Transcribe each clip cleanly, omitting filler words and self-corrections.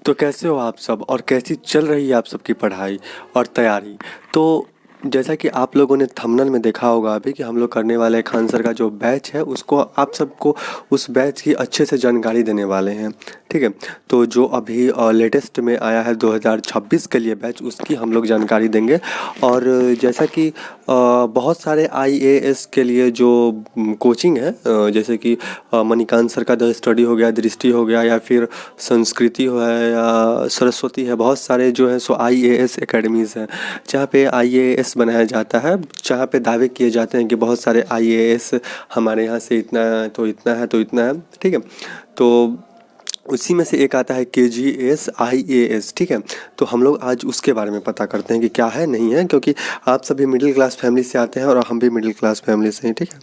तो कैसे हो आप सब और कैसी चल रही है आप सबकी पढ़ाई और तैयारी। तो जैसा कि आप लोगों ने थंबनेल में देखा होगा अभी कि हम लोग करने वाले हैं खान सर का जो बैच है उसको आप सबको उस बैच की अच्छे से जानकारी देने वाले हैं। ठीक है, तो जो अभी लेटेस्ट में आया है 2026 के लिए बैच उसकी हम लोग जानकारी देंगे। और जैसा कि बहुत सारे आईएएस के लिए जो कोचिंग है, जैसे कि मणिकांत सर का द स्टडी हो गया, दृष्टि हो गया, या फिर संस्कृति हो है या सरस्वती है, बहुत सारे जो है सो आईएएस एकेडमीज़ हैं जहाँ पे आईएएस बनाया जाता है, जहाँ पे दावे किए जाते हैं कि बहुत सारे आईएएस हमारे यहाँ से इतना है तो इतना है तो इतना है। ठीक है, तो उसी में से एक आता है केजीएस आईएएस। ठीक है, तो हम लोग आज उसके बारे में पता करते हैं कि क्या है नहीं है, क्योंकि आप सभी मिडिल क्लास फैमिली से आते हैं और हम भी मिडिल क्लास फैमिली से हैं। ठीक है,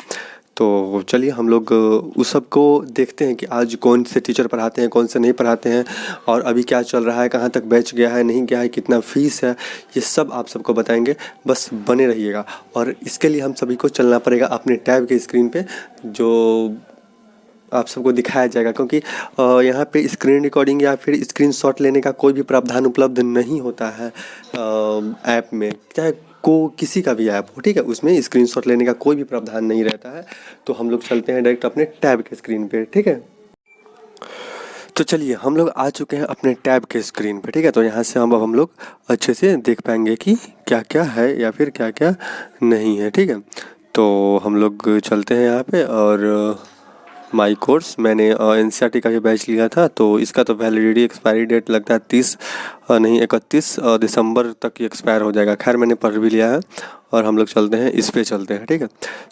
तो चलिए हम लोग उस सब को देखते हैं कि आज कौन से टीचर पढ़ाते हैं, कौन से नहीं पढ़ाते हैं, और अभी क्या चल रहा है, कहाँ तक बैच गया है, नहीं गया है, कितना फ़ीस है, ये सब आप सबको बताएंगे। बस बने रहिएगा। और इसके लिए हम सभी को चलना पड़ेगा अपने टैब के स्क्रीन पे, जो आप सबको दिखाया जाएगा, क्योंकि यहाँ पे स्क्रीन रिकॉर्डिंग या फिर स्क्रीनशॉट लेने का कोई भी प्रावधान उपलब्ध नहीं होता है ऐप में, चाहे को किसी का भी ऐप हो। ठीक है, उसमें स्क्रीनशॉट लेने का कोई भी प्रावधान नहीं रहता है। तो हम लोग चलते हैं डायरेक्ट अपने टैब के स्क्रीन पे। ठीक है, तो चलिए हम लोग आ चुके हैं अपने टैब के स्क्रीन पे। ठीक है, तो यहाँ से हम लोग अच्छे से देख पाएंगे कि क्या क्या है या फिर क्या क्या नहीं है। ठीक है, तो हम लोग चलते हैं यहाँ पे। और माई कोर्स मैंने एनसीईआरटी का भी बैच लिया था, तो इसका तो वैलिडिटी एक्सपायरी डेट लगता है 31 दिसंबर तक ये एक्सपायर हो जाएगा। खैर मैंने पढ़ भी लिया है और हम लोग चलते हैं इस पे चलते हैं। ठीक है,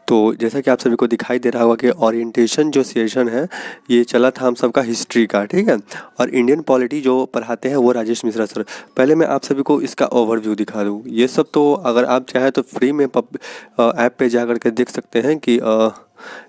तो जैसा कि आप सभी को दिखाई दे रहा होगा कि ओरिएंटेशन जो सेशन है ये चला था हम सबका हिस्ट्री का। ठीक है, और इंडियन पॉलिटी जो पढ़ाते हैं वो राजेश मिश्रा सर। पहले मैं आप सभी को इसका ओवरव्यू दिखा दूँ। ये सब तो अगर आप चाहें तो फ्री में ऐप पे जा कर के देख सकते हैं कि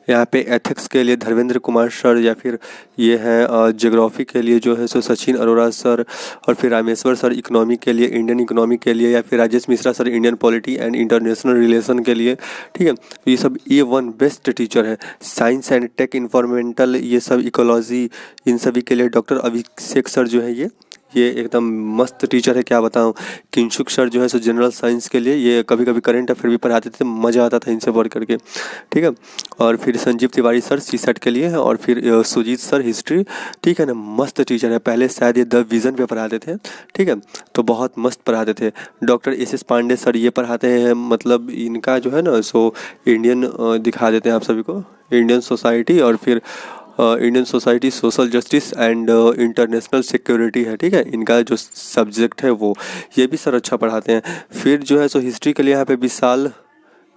यहाँ पे एथिक्स के लिए धर्मेंद्र कुमार सर, या फिर ये हैं ज्योग्राफी के लिए जो है सो सचिन अरोड़ा सर, और फिर रामेश्वर सर इकोनॉमी के लिए, इंडियन इकोनॉमी के लिए, या फिर Rajesh Mishra sir Indian polity and international relation के लिए। ठीक है, तो ये सब A1 बेस्ट टीचर है। साइंस एंड टेक, इन्वायरमेंटल, ये सब इकोलॉजी, इन सभी के लिए डॉक्टर अभिषेक सर जो है ये एकदम मस्त टीचर है, क्या बताऊँ। किंशुक सर जो है सो जनरल साइंस के लिए, ये कभी कभी करंट अफेयर भी पढ़ाते थे, मज़ा आता था इनसे पढ़ करके। ठीक है, और फिर संजीव तिवारी सर सीसेट के लिए है, और फिर सुजीत सर हिस्ट्री। ठीक है ना, मस्त टीचर है। पहले शायद ये द विज़न पे पढ़ाते थे। ठीक है, तो बहुत मस्त पढ़ाते थे। डॉक्टर एस पांडे सर ये पढ़ाते हैं, मतलब इनका जो है ना सो इंडियन दिखा देते हैं आप सभी को, इंडियन सोसाइटी, और फिर Indian society social justice and international security है। ठीक है, इनका जो सब्जेक्ट है वो, ये भी सर अच्छा पढ़ाते हैं। फिर जो है सो हिस्ट्री के लिए यहाँ पे विशाल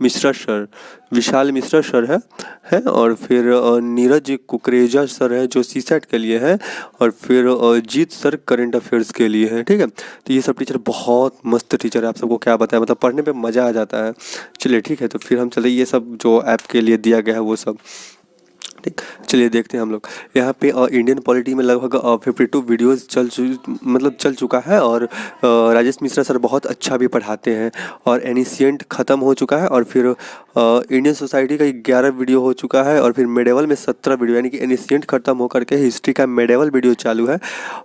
मिश्रा सर है, और फिर नीरज कुकरेजा सर है जो सीसेट के लिए है, और फिर जीत सर करंट अफेयर्स के लिए है। ठीक है, तो ये सब टीचर बहुत मस्त टीचर है, आप सबको क्या बताएं, मतलब पढ़ने पे मज़ा आ जाता है। चलिए ठीक है, तो फिर हम चले, ये सब जो ऐप के लिए दिया गया है वो सब। ठीक, चलिए देखते हैं हम लोग यहाँ पे इंडियन पॉलिटी में लगभग 52 वीडियोस चल चुका है। और राजेश मिश्रा सर बहुत अच्छा भी पढ़ाते हैं। और एनिशिएंट ख़त्म हो चुका है, और फिर इंडियन सोसाइटी का 11 वीडियो हो चुका है, और फिर मेडेवल में 17 वीडियो, यानी कि एनिशिएंट ख़त्म होकर के हिस्ट्री का मेडेवल वीडियो चालू है।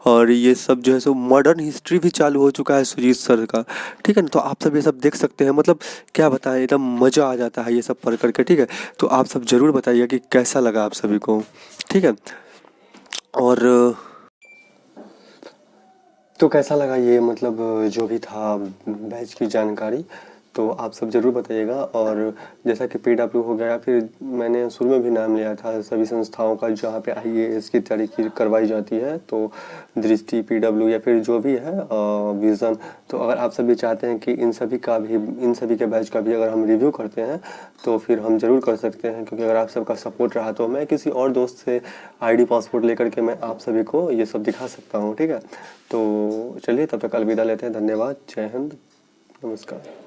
और ये सब जो है सो मॉडर्न हिस्ट्री भी चालू हो चुका है सुजीत सर का। ठीक है ना, तो आप सब ये सब देख सकते हैं, मतलब क्या बताएं, एकदम मज़ा आ जाता है ये सब पढ़ करके। ठीक है, तो आप सब ज़रूर बताइए कि कैसा लगा आप सभी को। ठीक है, और तो कैसा लगा ये, मतलब जो भी था बैच की जानकारी, तो आप सब ज़रूर बताइएगा। और जैसा कि पीडब्ल्यू हो गया, फिर मैंने शुरू में भी नाम लिया था सभी संस्थाओं का जहाँ पे आईएएस की तैयारी करवाई जाती है, तो दृष्टि, पीडब्ल्यू, या फिर जो भी है विज़न। तो अगर आप सभी चाहते हैं कि इन सभी के बैच का भी अगर हम रिव्यू करते हैं तो फिर हम ज़रूर कर सकते हैं, क्योंकि अगर आप सबका सपोर्ट रहा तो मैं किसी और दोस्त से ID पासपोर्ट लेकर के मैं आप सभी को ये सब दिखा सकता हूँ। ठीक है, तो चलिए तब तक अलविदा लेते हैं। धन्यवाद, जय हिंद, नमस्कार।